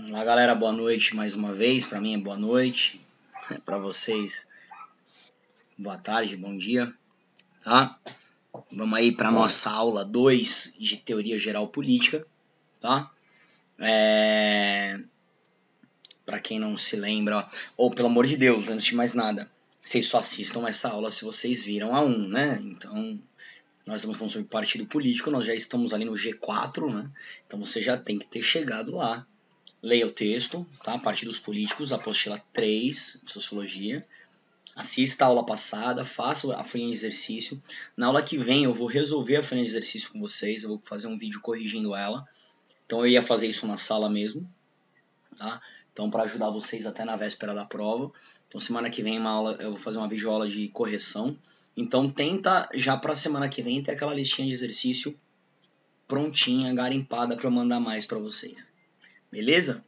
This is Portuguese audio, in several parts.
Olá galera, boa noite mais uma vez. Para mim é boa noite, para vocês boa tarde, bom dia, tá? Vamos aí para nossa aula 2 de Teoria Geral Política, tá? Para quem não se lembra, ou pelo amor de Deus, antes de mais nada, vocês só assistam essa aula se vocês viram a 1, né? Então, nós estamos falando sobre partido político, nós já estamos ali no G4, né? Então você já tem que ter chegado lá. Leia o texto, tá? Partidos políticos, apostila 3, Sociologia. Assista a aula passada, faça a folhinha de exercício. Na aula que vem eu vou resolver a folhinha de exercício com vocês, eu vou fazer um vídeo corrigindo ela. Então eu ia fazer isso na sala mesmo, tá? Então para ajudar vocês até na véspera da prova. Então semana que vem eu vou fazer uma videoaula de correção. Então tenta já para semana que vem ter aquela listinha de exercício prontinha, garimpada para eu mandar mais para vocês. Beleza?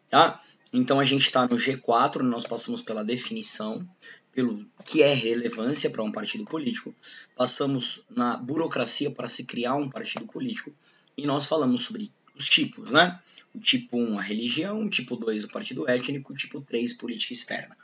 Tá? Então a gente está no G4, nós passamos pela definição, pelo que é relevância para um partido político, passamos na burocracia para se criar um partido político e nós falamos sobre os tipos, né? O tipo 1, a religião, o tipo 2, o partido étnico, o tipo 3, política externa.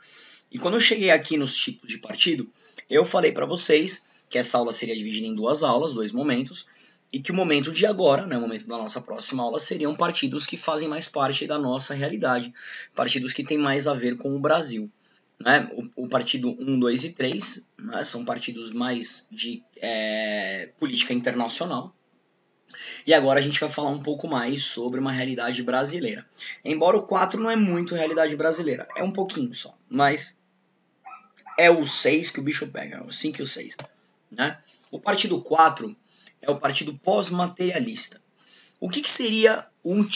E quando eu cheguei aqui nos tipos de partido, eu falei para vocês que essa aula seria dividida em 2 aulas, 2 momentos, e que o momento de agora, né, o momento da nossa próxima aula, seriam partidos que fazem mais parte da nossa realidade, partidos que têm mais a ver com o Brasil. Né? O partido 1, 2 e 3, né, são partidos mais de política internacional. E agora a gente vai falar um pouco mais sobre uma realidade brasileira. Embora o 4 não é muito realidade brasileira, é um pouquinho só, mas é o 6 que o bicho pega, o 5 e o 6. Né? O partido 4 é o partido pós-materialista. O que seria um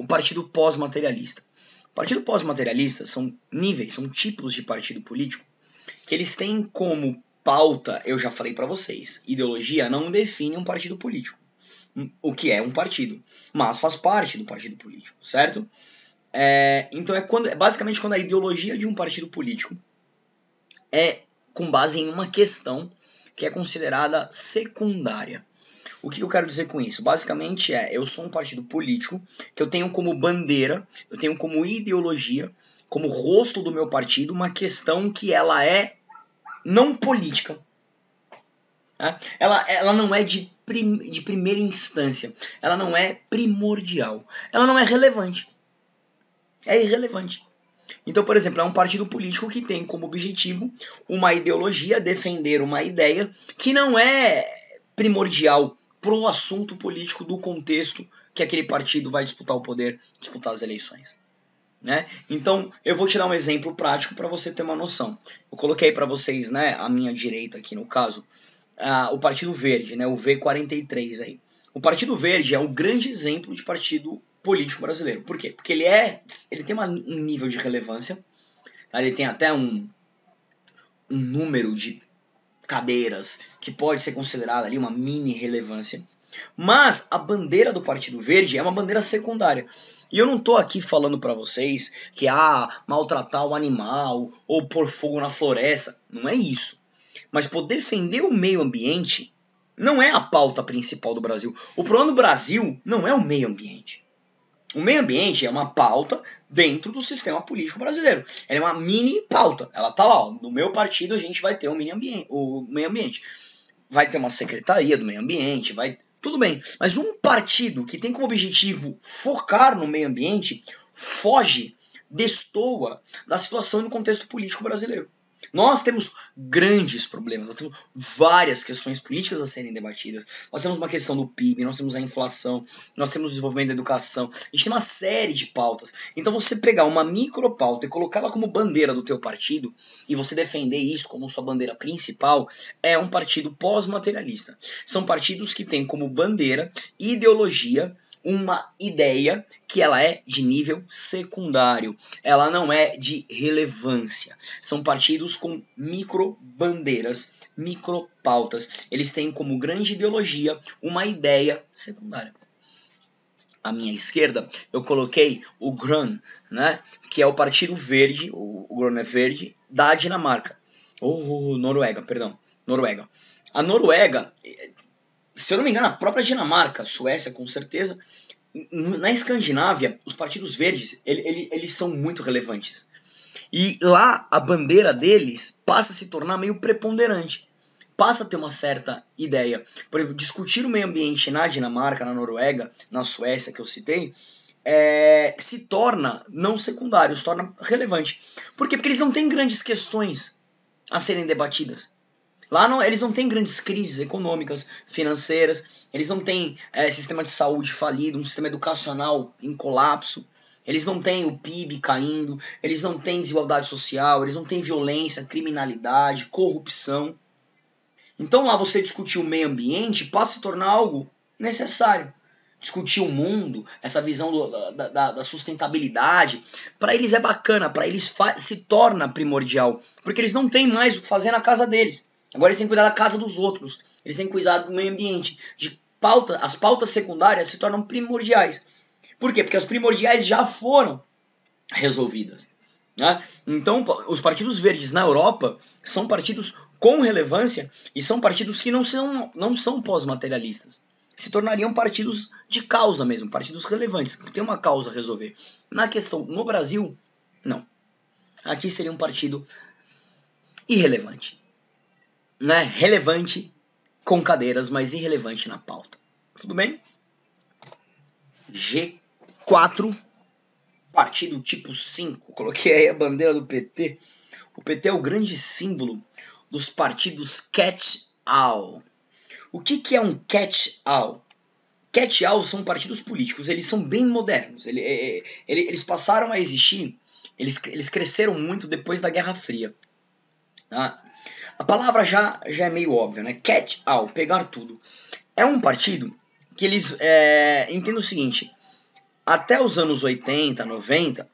partido pós-materialista? O partido pós-materialista são níveis, são tipos de partido político que eles têm como pauta, eu já falei para vocês, ideologia não define um partido político, o que é um partido, mas faz parte do partido político, certo? Então basicamente quando a ideologia de um partido político é com base em uma questão que é considerada secundária. O que eu quero dizer com isso? Basicamente eu sou um partido político que eu tenho como bandeira, eu tenho como ideologia, como rosto do meu partido, uma questão que ela é não política. Né? Ela não é de primeira instância, ela não é primordial, ela não é relevante. É irrelevante. Então, por exemplo, é um partido político que tem como objetivo uma ideologia, defender uma ideia que não é primordial para o assunto político do contexto que aquele partido vai disputar o poder, disputar as eleições. Né? Então, eu vou te dar um exemplo prático para você ter uma noção. Eu coloquei para vocês, né, à minha direita aqui no caso, o Partido Verde, né, o V43 aí. O Partido Verde é o grande exemplo de partido político brasileiro. Por quê? Porque ele tem um nível de relevância, tá? Ele tem até um número de cadeiras que pode ser considerada ali uma mini relevância. Mas a bandeira do Partido Verde é uma bandeira secundária. E eu não estou aqui falando para vocês que maltratar o animal ou pôr fogo na floresta. Não é isso. Mas por defender o meio ambiente não é a pauta principal do Brasil. O problema do Brasil não é o meio ambiente. O meio ambiente é uma pauta dentro do sistema político brasileiro. Ela é uma mini pauta. Ela tá lá, ó, no meu partido a gente vai ter o meio ambiente. Vai ter uma secretaria do meio ambiente, tudo bem. Mas um partido que tem como objetivo focar no meio ambiente destoa da situação e do contexto político brasileiro. Nós temos grandes problemas, nós temos várias questões políticas a serem debatidas. Nós temos uma questão do PIB, nós temos a inflação, nós temos o desenvolvimento da educação. A gente tem uma série de pautas. Então você pegar uma micropauta e colocá-la como bandeira do teu partido e você defender isso como sua bandeira principal é um partido pós-materialista. São partidos que têm como bandeira, ideologia, uma ideia que ela é de nível secundário. Ela não é de relevância. São partidos com microbandeiras, micropautas. Eles têm como grande ideologia uma ideia secundária. À minha esquerda, eu coloquei o Grøn, né, que é o Partido Verde, o Grøn é verde, da Dinamarca. Noruega. A Noruega, se eu não me engano, a própria Dinamarca, Suécia com certeza, Na Escandinávia, os partidos verdes, eles são muito relevantes. E lá, a bandeira deles passa a se tornar meio preponderante. Passa a ter uma certa ideia. Por exemplo, discutir o meio ambiente na Dinamarca, na Noruega, na Suécia, que eu citei, se torna não secundário, se torna relevante. Por quê? Porque eles não têm grandes questões a serem debatidas. Lá não, eles não têm grandes crises econômicas, financeiras, eles não têm sistema de saúde falido, um sistema educacional em colapso, eles não têm o PIB caindo, eles não têm desigualdade social, eles não têm violência, criminalidade, corrupção. Então lá você discutir o meio ambiente passa a se tornar algo necessário. Discutir o mundo, essa visão da sustentabilidade, para eles é bacana, para eles se torna primordial, porque eles não têm mais o que fazer na casa deles. Agora eles têm que cuidar da casa dos outros, eles têm que cuidar do meio ambiente. As pautas secundárias se tornam primordiais. Por quê? Porque as primordiais já foram resolvidas. Né? Então, os partidos verdes na Europa são partidos com relevância e são partidos que não são pós-materialistas. Se tornariam partidos de causa mesmo, partidos relevantes, que tem uma causa a resolver. Na questão, no Brasil, não. Aqui seria um partido irrelevante. Né? Relevante com cadeiras, mas irrelevante na pauta. Tudo bem? G4, partido tipo 5. Coloquei aí a bandeira do PT. O PT é o grande símbolo dos partidos catch-all. O que é um catch-all? Catch-all são partidos políticos, eles são bem modernos. Eles passaram a existir, eles cresceram muito depois da Guerra Fria. Tá? A palavra já é meio óbvia, né? Catch-all, pegar tudo. É um partido que eles entendem o seguinte: até os anos 80, 90,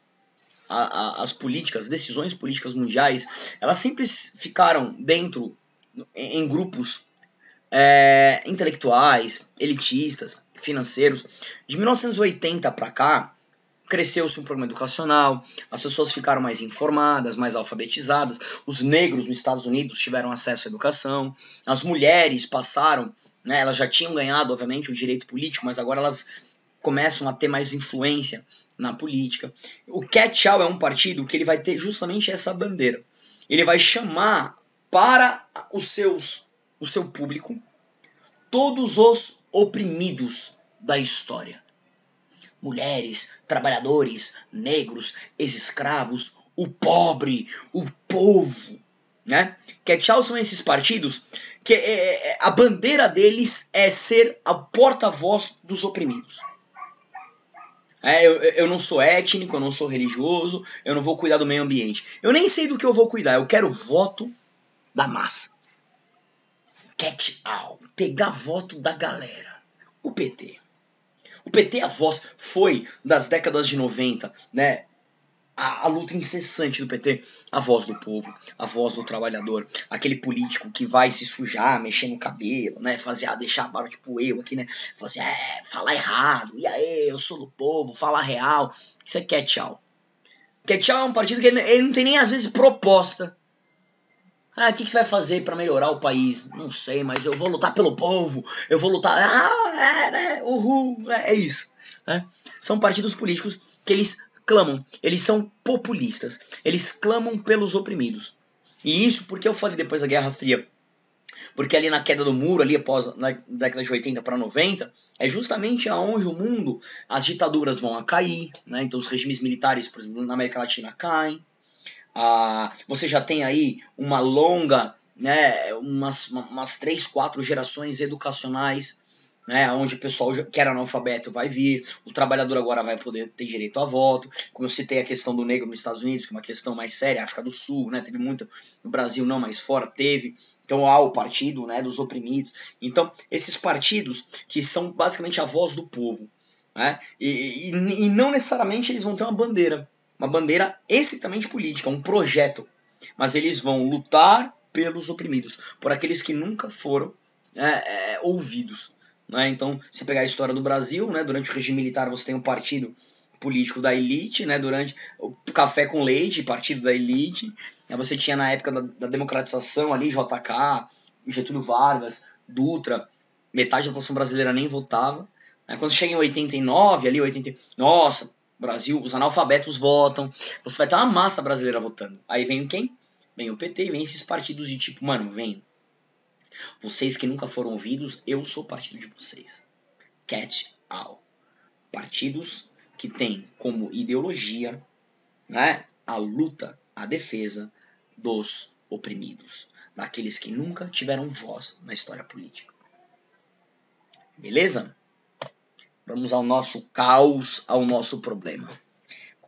as decisões políticas mundiais, elas sempre ficaram em grupos intelectuais, elitistas, financeiros. De 1980 para cá, cresceu-se um programa educacional, as pessoas ficaram mais informadas, mais alfabetizadas, os negros nos Estados Unidos tiveram acesso à educação, as mulheres passaram, né, elas já tinham ganhado, obviamente, o direito político, mas agora elas começam a ter mais influência na política. O catch-all é um partido que ele vai ter justamente essa bandeira. Ele vai chamar para o seu público todos os oprimidos da história. Mulheres, trabalhadores, negros, ex-escravos, o pobre, o povo. Né? Catch-all são esses partidos que a bandeira deles é ser a porta-voz dos oprimidos. Eu não sou étnico, eu não sou religioso, eu não vou cuidar do meio ambiente. Eu nem sei do que eu vou cuidar, eu quero voto da massa. Catch-all, pegar voto da galera. O PT. O PT, a voz, foi das décadas de 90, né? A luta incessante do PT, a voz do povo, a voz do trabalhador, aquele político que vai se sujar, mexer no cabelo, né, deixar a barba tipo eu aqui, né, falar errado, e aí, eu sou do povo, falar real, isso é catch-all. Catch-all é um partido que ele não tem nem às vezes proposta. O que você vai fazer para melhorar o país? Não sei, mas eu vou lutar pelo povo, eu vou lutar, é isso. Né? São partidos políticos que eles clamam, eles são populistas, eles clamam pelos oprimidos. E isso porque eu falei depois da Guerra Fria, porque ali na queda do muro, ali após na década de 80 para 90, é justamente aonde o mundo, as ditaduras vão cair, né? Então os regimes militares, por exemplo, na América Latina caem. Você já tem aí uma longa, né, umas 3, 4 gerações educacionais, né, onde o pessoal que era analfabeto vai vir, o trabalhador agora vai poder ter direito a voto. Como eu citei a questão do negro nos Estados Unidos, que é uma questão mais séria, África do Sul, né, teve muito, no Brasil não, mas fora teve. Então há o partido, né, dos oprimidos. Então esses partidos que são basicamente a voz do povo, né, e não necessariamente eles vão ter uma bandeira estritamente política, um projeto, mas eles vão lutar pelos oprimidos, por aqueles que nunca foram ouvidos. Né? Então, se pegar a história do Brasil, né, durante o regime militar você tem um partido político da elite, né, durante o café com leite, partido da elite, você tinha na época da democratização ali, JK, Getúlio Vargas, Dutra, metade da população brasileira nem votava, Aí quando chega em 89, ali 80, nossa, Brasil, os analfabetos votam, você vai ter uma massa brasileira votando. Aí vem quem? Vem o PT, vem esses partidos de tipo, mano, vem. Vocês que nunca foram ouvidos, eu sou o partido de vocês. Catch all. Partidos que têm como ideologia, né, a luta, a defesa dos oprimidos, daqueles que nunca tiveram voz na história política. Beleza? Vamos ao nosso caos, ao nosso problema.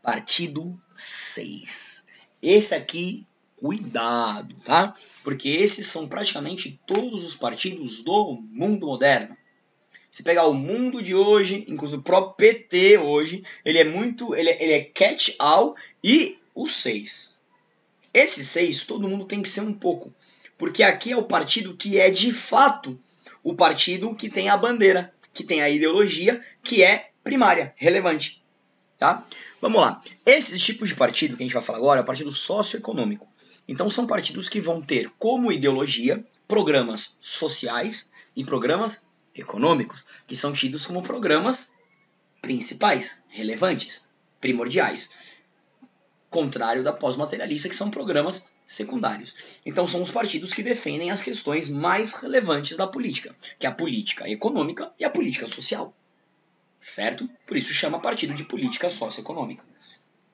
Partido 6. Esse aqui, cuidado, tá? Porque esses são praticamente todos os partidos do mundo moderno. Se pegar o mundo de hoje, inclusive o próprio PT hoje, ele é catch-all e o 6. Esse 6, todo mundo tem que ser um pouco. Porque aqui é o partido que é de fato o partido que tem a bandeira, que tem a ideologia, que é primária, relevante. Tá? Vamos lá. Esses tipos de partido que a gente vai falar agora é o partido socioeconômico. Então são partidos que vão ter como ideologia programas sociais e programas econômicos, que são tidos como programas principais, relevantes, primordiais. Contrário da pós-materialista, que são programas secundários. Então são os partidos que defendem as questões mais relevantes da política, que é a política econômica e a política social. Certo? Por isso chama partido de política socioeconômica.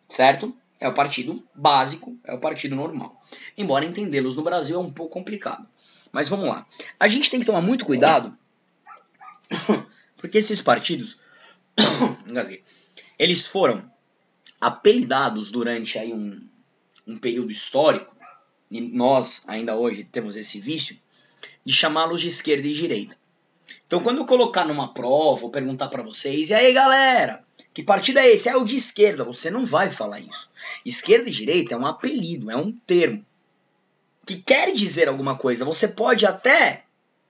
Certo? É o partido básico, é o partido normal. Embora entendê-los no Brasil é um pouco complicado. Mas vamos lá. A gente tem que tomar muito cuidado, porque esses partidos, engasguei, eles foram apelidados durante aí um período histórico, e nós ainda hoje temos esse vício, de chamá-los de esquerda e direita. Então quando eu colocar numa prova, ou perguntar para vocês, e aí galera, que partido é esse? É o de esquerda. Você não vai falar isso. Esquerda e direita é um apelido, é um termo que quer dizer alguma coisa. Você pode até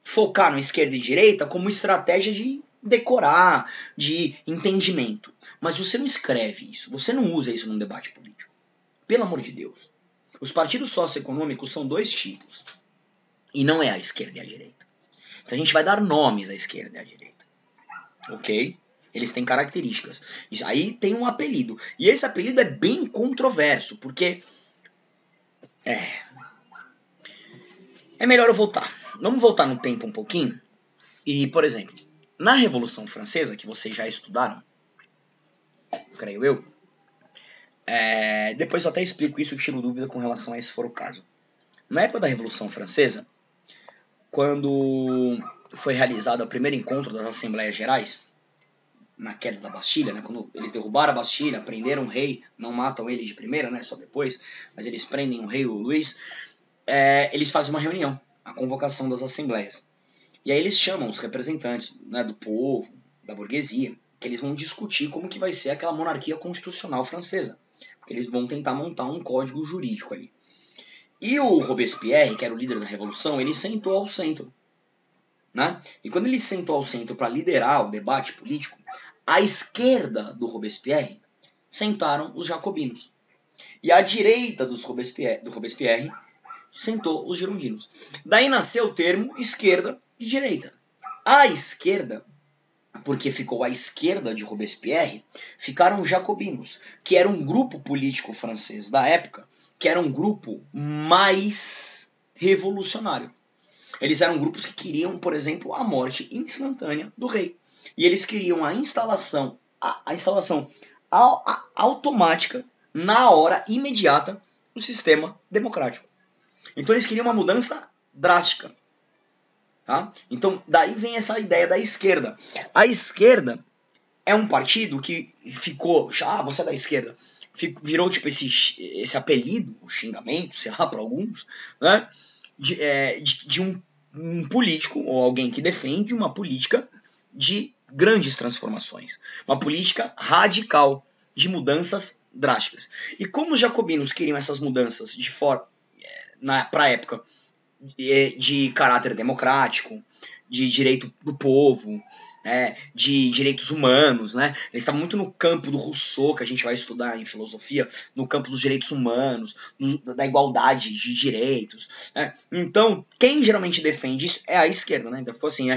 focar no esquerda e direita como estratégia de decorar, de entendimento. Mas você não escreve isso, você não usa isso num debate político. Pelo amor de Deus. Os partidos socioeconômicos são dois tipos. E não é a esquerda e a direita. Então a gente vai dar nomes à esquerda e à direita. Ok? Eles têm características. Isso aí tem um apelido. E esse apelido é bem controverso, porque é melhor eu voltar. Vamos voltar no tempo um pouquinho. E, por exemplo, na Revolução Francesa, que vocês já estudaram, creio eu, depois eu até explico isso, eu tiro dúvida com relação a isso, se for o caso. Na época da Revolução Francesa, quando foi realizado o primeiro encontro das Assembleias Gerais, na queda da Bastilha, né, quando eles derrubaram a Bastilha, prenderam o rei, não matam ele de primeira, né, só depois, mas eles prendem o rei, o Luís, eles fazem uma reunião, a convocação das Assembleias. E aí eles chamam os representantes, né, do povo, da burguesia, que eles vão discutir como que vai ser aquela monarquia constitucional francesa. Porque eles vão tentar montar um código jurídico ali. E o Robespierre, que era o líder da Revolução, ele sentou ao centro. Né? E quando ele sentou ao centro para liderar o debate político, à esquerda do Robespierre sentaram os jacobinos. E à direita do Robespierre sentou os girondinos. Daí nasceu o termo esquerda e direita. À esquerda, porque ficou à esquerda de Robespierre, ficaram os jacobinos, que era um grupo político francês da época, que era um grupo mais revolucionário. Eles eram grupos que queriam, por exemplo, a morte instantânea do rei. E eles queriam a instalação automática, na hora imediata, do sistema democrático. Então eles queriam uma mudança drástica. Tá? Então daí vem essa ideia da esquerda. A esquerda é um partido que ficou, você é da esquerda, virou tipo esse apelido, o xingamento, sei lá, para alguns, né? de um político ou alguém que defende uma política de grandes transformações, uma política radical de mudanças drásticas. E como os jacobinos queriam essas mudanças para a época de caráter democrático, de direito do povo, de direitos humanos, né? Eles estavam muito no campo do Rousseau, que a gente vai estudar em filosofia, no campo dos direitos humanos, da igualdade de direitos, né? Então, quem geralmente defende isso é a esquerda, né? Então, ficou assim,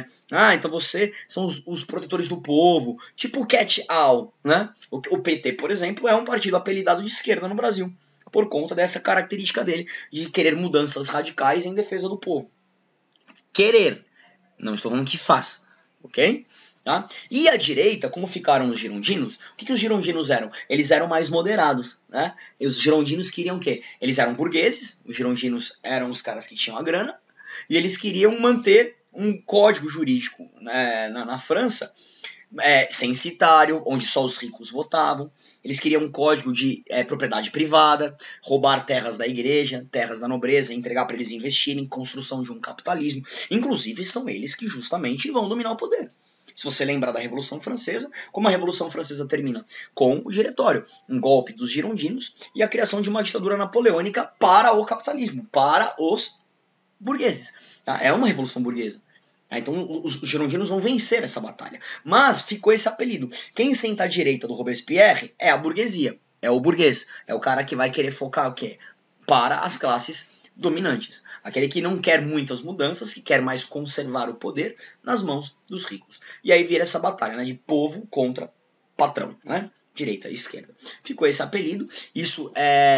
então você são os protetores do povo, tipo o Cat Al, né? O PT, por exemplo, é um partido apelidado de esquerda no Brasil, por conta dessa característica dele de querer mudanças radicais em defesa do povo. Querer, não estou falando que faz, ok? Tá? E a direita, como ficaram os girondinos, o que os girondinos eram? Eles eram mais moderados, né? E os girondinos queriam o quê? Eles eram burgueses, os girondinos eram os caras que tinham a grana, e eles queriam manter um código jurídico, né, na França, censitário, onde só os ricos votavam. Eles queriam um código de propriedade privada, roubar terras da igreja, terras da nobreza, entregar para eles investirem em construção de um capitalismo. Inclusive, são eles que justamente vão dominar o poder. Se você lembrar da Revolução Francesa, como a Revolução Francesa termina? Com o diretório, um golpe dos girondinos e a criação de uma ditadura napoleônica para o capitalismo, para os burgueses. Tá? É uma revolução burguesa. Então os girondinos vão vencer essa batalha. Mas ficou esse apelido. Quem senta à direita do Robespierre é a burguesia. É o burguês. É o cara que vai querer focar o quê? Para as classes dominantes. Aquele que não quer muitas mudanças, que quer mais conservar o poder nas mãos dos ricos. E aí vira essa batalha, né, de povo contra patrão, né? Direita e esquerda. Ficou esse apelido. Isso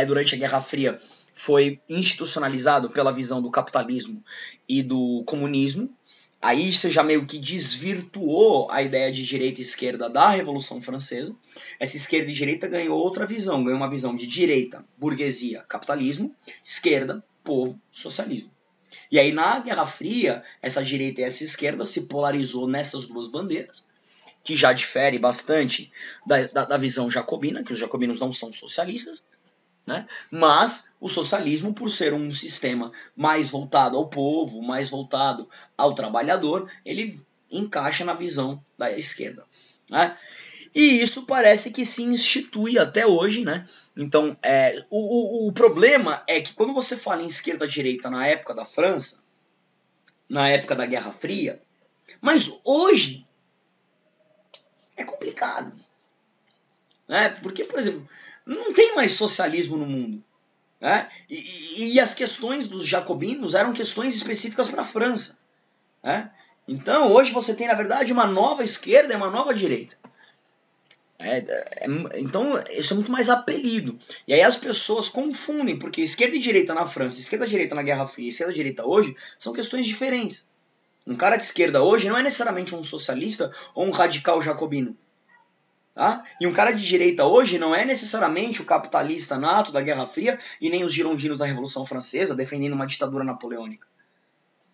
durante a Guerra Fria foi institucionalizado pela visão do capitalismo e do comunismo. Aí você já meio que desvirtuou a ideia de direita e esquerda da Revolução Francesa. Essa esquerda e direita ganhou outra visão. Ganhou uma visão de direita, burguesia, capitalismo. Esquerda, povo, socialismo. E aí na Guerra Fria, essa direita e essa esquerda se polarizou nessas duas bandeiras, que já difere bastante da visão jacobina, que os jacobinos não são socialistas. Né? Mas o socialismo, por ser um sistema mais voltado ao povo, mais voltado ao trabalhador, ele encaixa na visão da esquerda. Né? E isso parece que se institui até hoje. Né? Então, o problema é que quando você fala em esquerda-direita na época da França, na época da Guerra Fria, mas hoje é complicado. Né? Porque, por exemplo, não tem mais socialismo no mundo. Né? E as questões dos jacobinos eram questões específicas para a França. Né? Então, hoje você tem, na verdade, uma nova esquerda e uma nova direita. Então, isso é muito mais apelido. E aí as pessoas confundem, porque esquerda e direita na França, esquerda e direita na Guerra Fria, esquerda e direita hoje, são questões diferentes. Um cara de esquerda hoje não é necessariamente um socialista ou um radical jacobino. Tá? E um cara de direita hoje não é necessariamente o capitalista nato da Guerra Fria e nem os girondinos da Revolução Francesa defendendo uma ditadura napoleônica.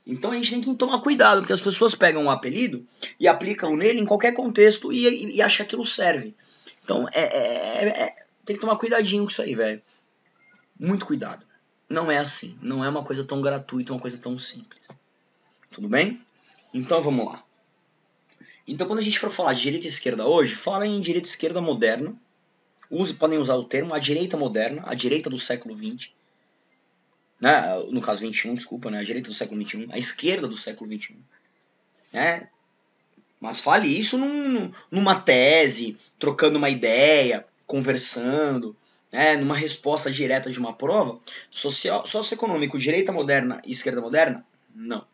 Então a gente tem que tomar cuidado, porque as pessoas pegam um apelido e aplicam nele em qualquer contexto e acham que aquilo serve. Então tem que tomar cuidadinho com isso aí, velho. Muito cuidado. Não é assim. Não é uma coisa tão gratuita, uma coisa tão simples. Tudo bem? Então vamos lá. Então, quando a gente for falar de direita e esquerda hoje, fala em direita e esquerda moderna. Podem usar o termo a direita moderna, a direita do século XX. Né? No caso, XXI, desculpa, né? A direita do século XXI, a esquerda do século XXI. Né? Mas fale isso numa tese, trocando uma ideia, conversando, né? Numa resposta direta de uma prova. Socioeconômico, direita moderna e esquerda moderna? Não.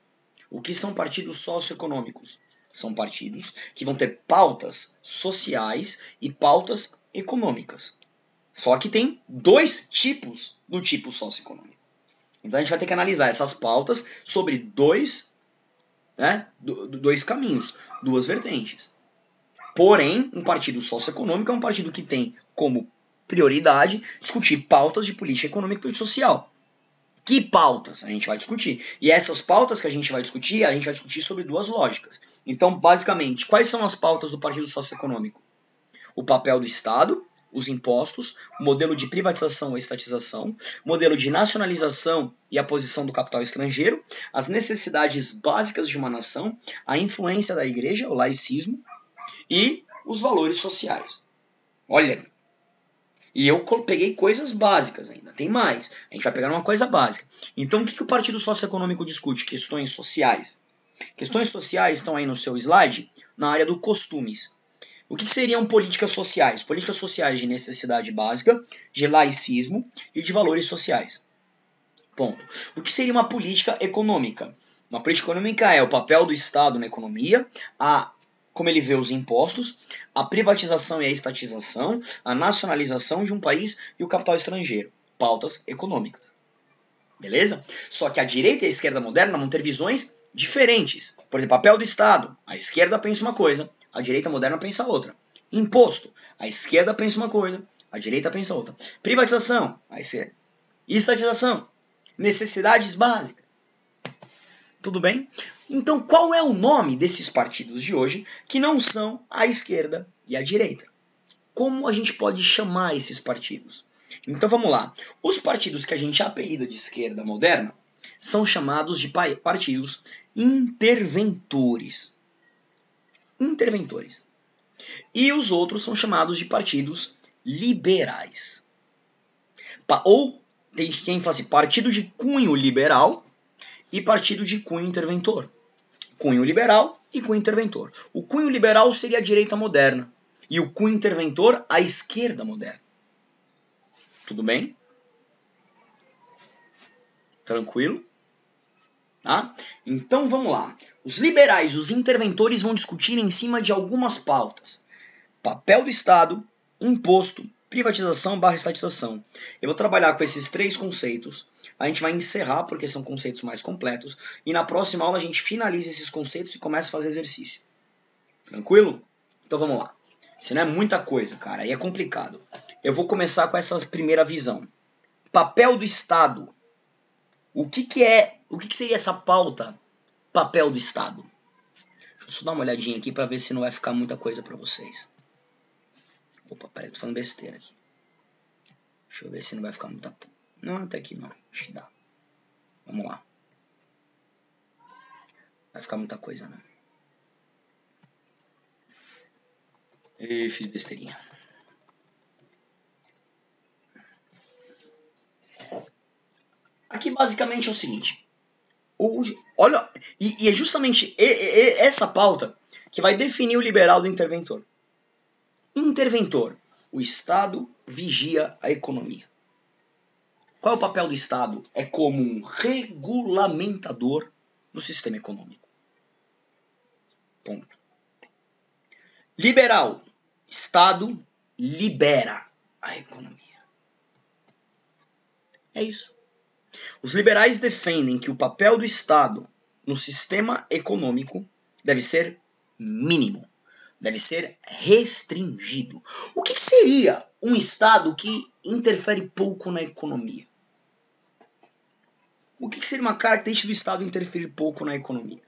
O que são partidos socioeconômicos? São partidos que vão ter pautas sociais e pautas econômicas. Só que tem dois tipos do tipo socioeconômico. Então a gente vai ter que analisar essas pautas sobre dois caminhos, duas vertentes. Porém, um partido socioeconômico é um partido que tem como prioridade discutir pautas de política econômica e social. Que pautas a gente vai discutir? E essas pautas que a gente vai discutir sobre duas lógicas. Então, basicamente, quais são as pautas do Partido Socioeconômico? O papel do Estado, os impostos, o modelo de privatização ou estatização, modelo de nacionalização e a posição do capital estrangeiro, as necessidades básicas de uma nação, a influência da igreja, o laicismo, e os valores sociais. Olha, e eu peguei coisas básicas ainda, tem mais. A gente vai pegar uma coisa básica. Então, o que o Partido Socioeconômico discute? Questões sociais. Questões sociais estão aí no seu slide, na área do costumes. O que seriam políticas sociais? Políticas sociais de necessidade básica, de laicismo e de valores sociais. Ponto. O que seria uma política econômica? Uma política econômica é o papel do Estado na economia, como ele vê os impostos, a privatização e a estatização, a nacionalização de um país e o capital estrangeiro. Pautas econômicas. Beleza? Só que a direita e a esquerda moderna vão ter visões diferentes. Por exemplo, papel do Estado. A esquerda pensa uma coisa, a direita moderna pensa outra. Imposto. A esquerda pensa uma coisa, a direita pensa outra. Privatização. A esquerda. Estatização. Necessidades básicas. Tudo bem? Então, qual é o nome desses partidos de hoje que não são a esquerda e a direita? Como a gente pode chamar esses partidos? Então, vamos lá. Os partidos que a gente apelida de esquerda moderna são chamados de partidos interventores. Interventores. E os outros são chamados de partidos liberais. Ou tem quem fala assim, partido de cunho liberal e partido de cunho interventor. Cunho liberal e cunho interventor. O cunho liberal seria a direita moderna e o cunho interventor a esquerda moderna. Tudo bem? Tranquilo? Tá? Então vamos lá. Os liberais e os interventores vão discutir em cima de algumas pautas. Papel do Estado, imposto, privatização / estatização. Eu vou trabalhar com esses 3 conceitos. A gente vai encerrar porque são conceitos mais completos. E na próxima aula a gente finaliza esses conceitos e começa a fazer exercício. Tranquilo? Então vamos lá. Isso não é muita coisa, cara. Aí é complicado. Eu vou começar com essa primeira visão. Papel do Estado. O que seria essa pauta? Papel do Estado. Deixa eu só dar uma olhadinha aqui para ver se não vai ficar muita coisa para vocês. Opa, peraí, tô falando besteira aqui. Deixa eu ver se não vai ficar muita... Não, até aqui não. Acho que dá. Vamos lá. Vai ficar muita coisa, não. E fiz besteirinha. Aqui basicamente é o seguinte. Olha, e é justamente essa pauta que vai definir o liberal do interventor. Interventor. O Estado vigia a economia. Qual é o papel do Estado? É como um regulamentador do sistema econômico. Ponto. Liberal. Estado libera a economia. É isso. Os liberais defendem que o papel do Estado no sistema econômico deve ser mínimo. Deve ser restringido. O que seria um Estado que interfere pouco na economia? O que seria uma característica do Estado interferir pouco na economia?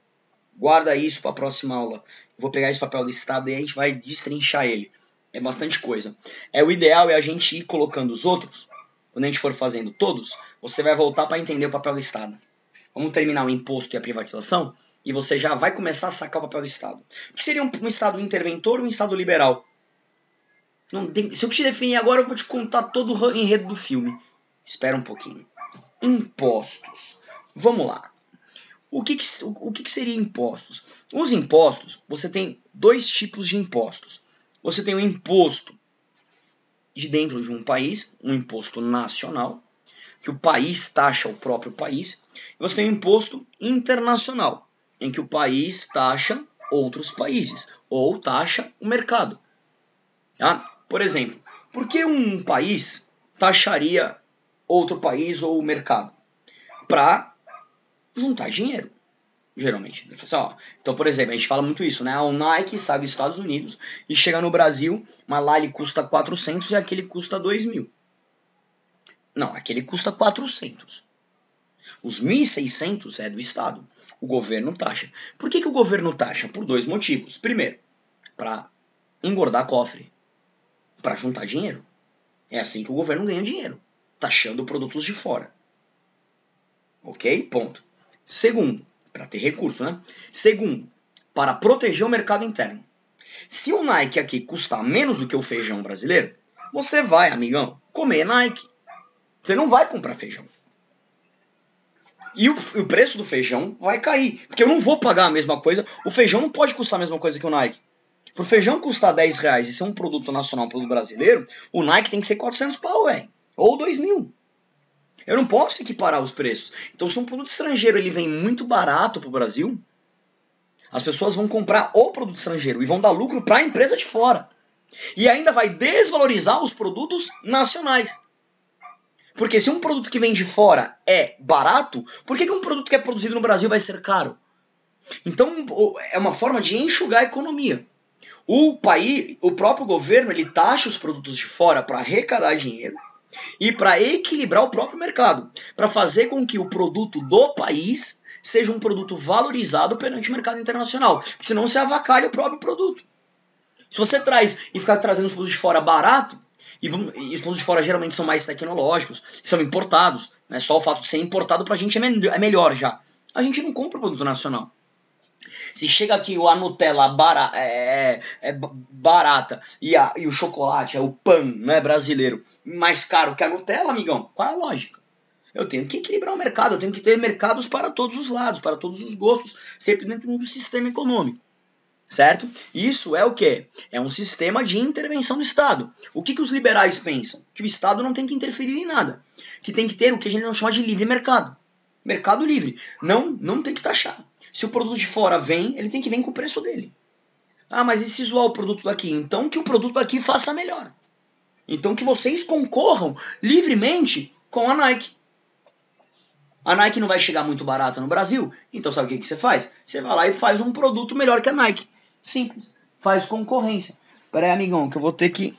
Guarda isso para a próxima aula. Eu vou pegar esse papel do Estado e a gente vai destrinchar ele. É bastante coisa. O ideal é a gente ir colocando os outros. Quando a gente for fazendo todos, você vai voltar para entender o papel do Estado. Vamos terminar o imposto e a privatização e você já vai começar a sacar o papel do Estado. O que seria um Estado interventor ou um Estado liberal? Se eu te definir agora, eu vou te contar todo o enredo do filme. Espera um pouquinho. Impostos. Vamos lá. O que seria impostos? Os impostos, você tem 2 tipos de impostos. Você tem o imposto de dentro de um país, um imposto nacional, que o país taxa o próprio país. E você tem o imposto internacional, em que o país taxa outros países, ou taxa o mercado. Tá? Por exemplo, por que um país taxaria outro país ou o mercado? Para juntar dinheiro, geralmente. Então, por exemplo, a gente fala muito isso, né? O Nike sai dos Estados Unidos e chega no Brasil, mas lá ele custa 400 e aquele custa 2.000. Não, aquele custa 400. Os 1.600 é do Estado. O governo taxa. Por que o governo taxa? Por 2 motivos. Primeiro, para engordar cofre. Para juntar dinheiro. É assim que o governo ganha dinheiro. Taxando produtos de fora. Ok? Ponto. Segundo, para ter recurso, né? Segundo, para proteger o mercado interno. Se o Nike aqui custar menos do que o feijão brasileiro, você vai, amigão, comer Nike. Você não vai comprar feijão. E o preço do feijão vai cair. Porque eu não vou pagar a mesma coisa. O feijão não pode custar a mesma coisa que o Nike. Pro feijão custar 10 reais e ser um produto nacional, um produto brasileiro, o Nike tem que ser 400 pau, velho. Ou 2.000. Eu não posso equiparar os preços. Então, se um produto estrangeiro ele vem muito barato pro Brasil, as pessoas vão comprar o produto estrangeiro e vão dar lucro para a empresa de fora. E ainda vai desvalorizar os produtos nacionais. Porque se um produto que vem de fora é barato, por que um produto que é produzido no Brasil vai ser caro? Então é uma forma de enxugar a economia. O próprio governo, ele taxa os produtos de fora para arrecadar dinheiro e para equilibrar o próprio mercado, para fazer com que o produto do país seja um produto valorizado perante o mercado internacional, porque senão você avacalha o próprio produto. Se você traz e ficar trazendo os produtos de fora barato, e os produtos de fora geralmente são mais tecnológicos, são importados, né? Só o fato de ser importado pra gente é melhor já. A gente não compra o produto nacional. Se chega aqui a Nutella barata e o chocolate, o pão, né, brasileiro, mais caro que a Nutella, amigão, qual é a lógica? Eu tenho que equilibrar o mercado, eu tenho que ter mercados para todos os lados, para todos os gostos, sempre dentro de um sistema econômico. Certo? Isso é o quê? É um sistema de intervenção do Estado. O que os liberais pensam? Que o Estado não tem que interferir em nada. Que tem que ter o que a gente não chama de livre mercado. Mercado livre. Não tem que taxar. Se o produto de fora vem, ele tem que vir com o preço dele. Ah, mas e se zoar o produto daqui? Então que o produto daqui faça melhor. Então que vocês concorram livremente com a Nike. A Nike não vai chegar muito barata no Brasil, então sabe o que você faz? Você vai lá e faz um produto melhor que a Nike. Simples. Faz concorrência. Pera aí, amigão, que eu vou ter que...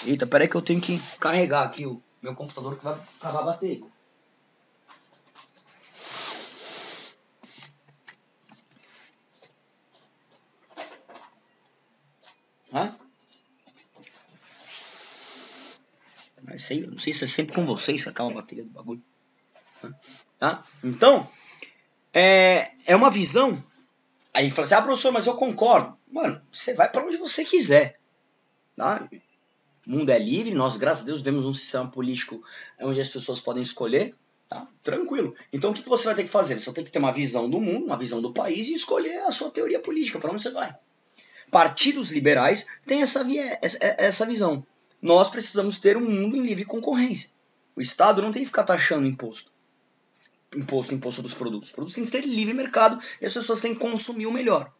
Eita, pera aí que eu tenho que carregar aqui o meu computador que vai acabar a bateria. Hã? Não sei se é sempre com vocês que acaba a bateria do bagulho. Tá? Então, é uma visão. Aí fala assim, professor, mas eu concordo. Mano, você vai para onde você quiser. Tá? O mundo é livre, nós, graças a Deus, vivemos um sistema político onde as pessoas podem escolher. Tá? Tranquilo. Então o que você vai ter que fazer? Você vai ter que ter uma visão do mundo, uma visão do país e escolher a sua teoria política, para onde você vai. Partidos liberais têm essa visão. Nós precisamos ter um mundo em livre concorrência. O Estado não tem que ficar taxando imposto dos produtos. Os produtos têm que ter livre mercado e as pessoas têm que consumir o melhor.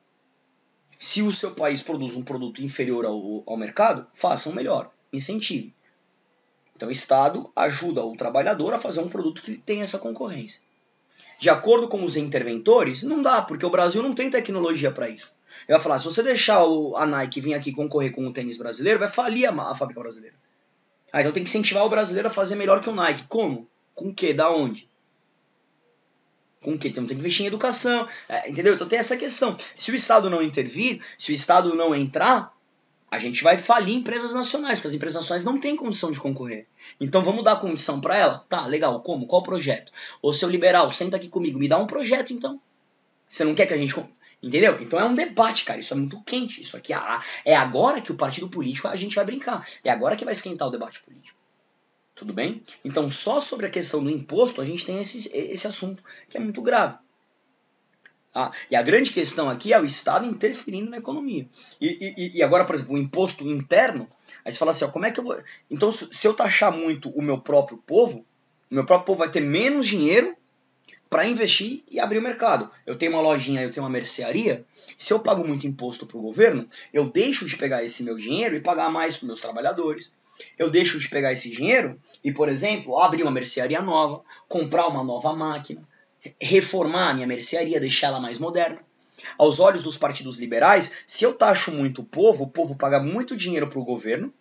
Se o seu país produz um produto inferior ao mercado, faça um melhor. Incentive. Então o Estado ajuda o trabalhador a fazer um produto que tenha essa concorrência. De acordo com os interventores, não dá, porque o Brasil não tem tecnologia para isso. Eu ia falar, se você deixar a Nike vir aqui concorrer com o tênis brasileiro, vai falir a fábrica brasileira. Então tem que incentivar o brasileiro a fazer melhor que o Nike. Como? Com o quê? Da onde? Com o quê? Então tem que investir em educação. Entendeu? Então tem essa questão. Se o Estado não intervir, se o Estado não entrar, a gente vai falir empresas nacionais, porque as empresas nacionais não têm condição de concorrer. Então vamos dar condição para ela? Tá, legal, como? Qual projeto? Ô seu liberal, senta aqui comigo, me dá um projeto então. Você não quer que a gente... Entendeu? Então é um debate, cara, isso é muito quente. Isso aqui é agora que o partido político a gente vai brincar. É agora que vai esquentar o debate político. Tudo bem? Então só sobre a questão do imposto a gente tem esse assunto que é muito grave. E a grande questão aqui é o Estado interferindo na economia. E agora, por exemplo, o imposto interno, aí você fala assim, como é que eu vou... Então, se eu taxar muito o meu próprio povo vai ter menos dinheiro para investir e abrir o mercado. Eu tenho uma lojinha, eu tenho uma mercearia, se eu pago muito imposto para o governo, eu deixo de pegar esse meu dinheiro e pagar mais para os meus trabalhadores. Eu deixo de pegar esse dinheiro e, por exemplo, abrir uma mercearia nova, comprar uma nova máquina, reformar a minha mercearia, deixar ela mais moderna. Aos olhos dos partidos liberais, se eu taxo muito o povo paga muito dinheiro para o governo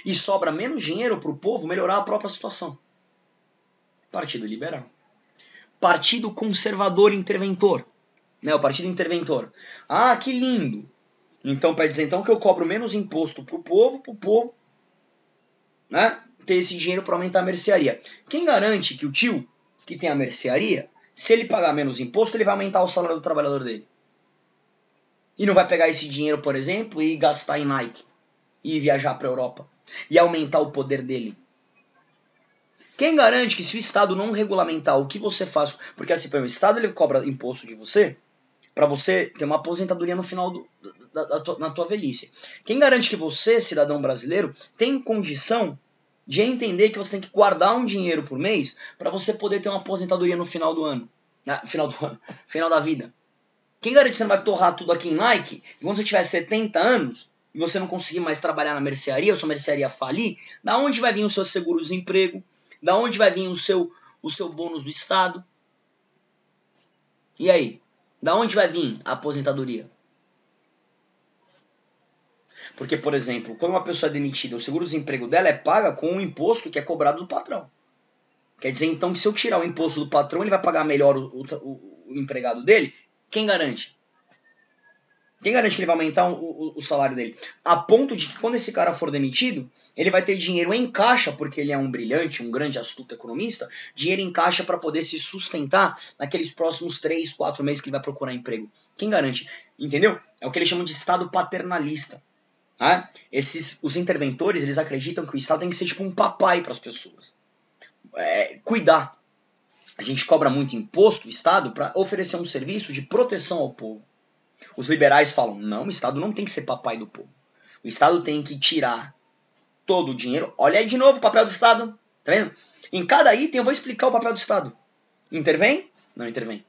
e sobra menos dinheiro para o povo melhorar a própria situação. Partido liberal. Partido conservador interventor. Né, o partido interventor. Que lindo. Então, quer dizer então que eu cobro menos imposto para o povo, né, ter esse dinheiro para aumentar a mercearia. Quem garante que o tio que tem a mercearia, se ele pagar menos imposto, ele vai aumentar o salário do trabalhador dele? E não vai pegar esse dinheiro, por exemplo, e gastar em Nike, e viajar para a Europa, e aumentar o poder dele? Quem garante que se o Estado não regulamentar o que você faz... Porque assim, o Estado ele cobra imposto de você para você ter uma aposentadoria no final na tua velhice. Quem garante que você, cidadão brasileiro, tem condição de entender que você tem que guardar um dinheiro por mês para você poder ter uma aposentadoria no final do ano? Final da vida. Quem garante que você não vai torrar tudo aqui em Nike e quando você tiver 70 anos e você não conseguir mais trabalhar na mercearia, ou sua mercearia falir, da onde vai vir o seu seguro-desemprego? Da onde vai vir o seu bônus do Estado? E aí? Da onde vai vir a aposentadoria? Porque, por exemplo, quando uma pessoa é demitida, o seguro-desemprego dela é paga com o imposto que é cobrado do patrão. Quer dizer, então, que se eu tirar o imposto do patrão, ele vai pagar melhor o empregado dele? Quem garante? Quem garante que ele vai aumentar o salário dele? A ponto de que quando esse cara for demitido, ele vai ter dinheiro em caixa, porque ele é um brilhante, um grande astuto economista, dinheiro em caixa para poder se sustentar naqueles próximos 3, 4 meses que ele vai procurar emprego. Quem garante? Entendeu? É o que eles chamam de Estado paternalista. Tá? Os interventores, eles acreditam que o Estado tem que ser tipo um papai para as pessoas. Cuidar. A gente cobra muito imposto, o Estado, para oferecer um serviço de proteção ao povo. Os liberais falam, não, o Estado não tem que ser papai do povo. O Estado tem que tirar todo o dinheiro. Olha aí de novo o papel do Estado. Tá vendo? Em cada item eu vou explicar o papel do Estado. Intervém? Não intervém.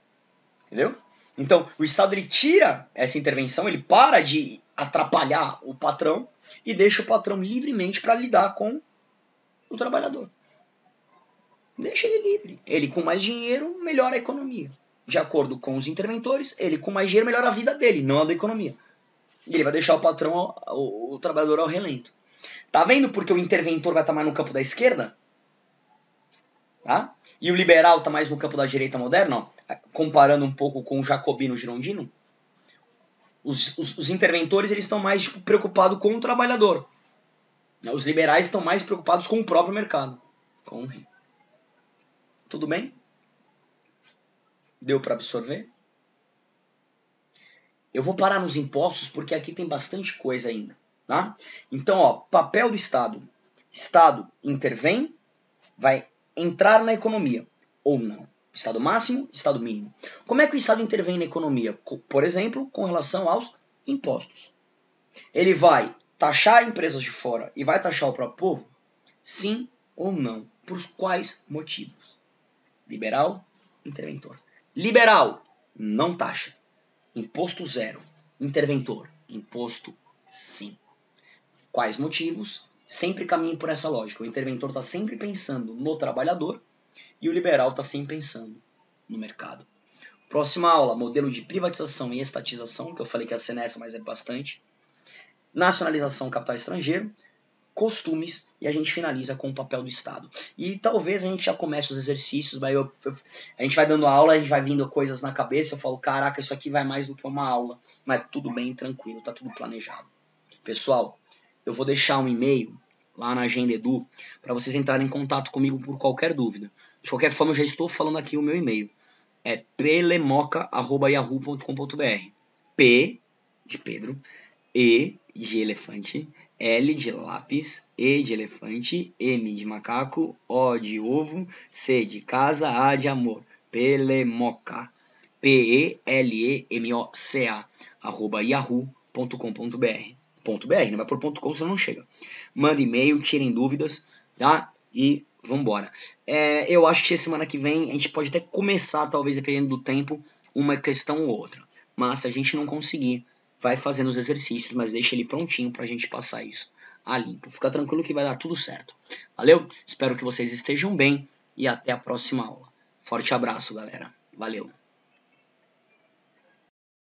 Entendeu? Então, o Estado ele tira essa intervenção, ele para de atrapalhar o patrão e deixa o patrão livremente para lidar com o trabalhador. Deixa ele livre. Ele com mais dinheiro melhora a economia. De acordo com os interventores, ele com mais dinheiro melhora a vida dele, não a da economia. E ele vai deixar o patrão, o trabalhador ao relento. Tá vendo porque o interventor vai estar mais no campo da esquerda? Tá? E o liberal está mais no campo da direita moderna? Ó, comparando um pouco com o jacobino girondino. Os interventores eles estão mais preocupados com o trabalhador. Os liberais estão mais preocupados com o próprio mercado. Tudo bem? Deu para absorver? Eu vou parar nos impostos porque aqui tem bastante coisa ainda. Tá? Então, ó, papel do Estado. Estado intervém, vai entrar na economia ou não. Estado máximo, Estado mínimo. Como é que o Estado intervém na economia? Por exemplo, com relação aos impostos. Ele vai taxar empresas de fora e vai taxar o próprio povo? Sim ou não? Por quais motivos? Liberal, interventor. Liberal, não taxa. Imposto zero. Interventor, imposto sim. Quais motivos? Sempre caminhe por essa lógica. O interventor está sempre pensando no trabalhador e o liberal está sempre pensando no mercado. Próxima aula, modelo de privatização e estatização, que eu falei que ia ser nessa, mas é bastante. Nacionalização, capital estrangeiro. Costumes, e a gente finaliza com o papel do Estado. E talvez a gente já comece os exercícios, mas a gente vai dando aula, a gente vai vindo coisas na cabeça, eu falo, caraca, isso aqui vai mais do que uma aula, mas tudo bem, tranquilo, tá tudo planejado. Pessoal, eu vou deixar um e-mail lá na Agenda Edu para vocês entrarem em contato comigo por qualquer dúvida. De qualquer forma, eu já estou falando aqui o meu e-mail. É pelemoca@yahoo.com.br. P de Pedro, E de elefante, L de lápis, E de elefante, M de macaco, O de ovo, C de casa, A de amor. Pelemoca. P-E-L-E-M-O-C-A @yahoo.com.br. .br, não vai por .com, senão não chega. Manda e-mail, tirem dúvidas, tá? E vambora. Eu acho que semana que vem a gente pode até começar, talvez, dependendo do tempo, uma questão ou outra. Mas se a gente não conseguir, vai fazendo os exercícios, mas deixa ele prontinho pra gente passar isso a limpo. Fica tranquilo que vai dar tudo certo. Valeu? Espero que vocês estejam bem e até a próxima aula. Forte abraço, galera. Valeu.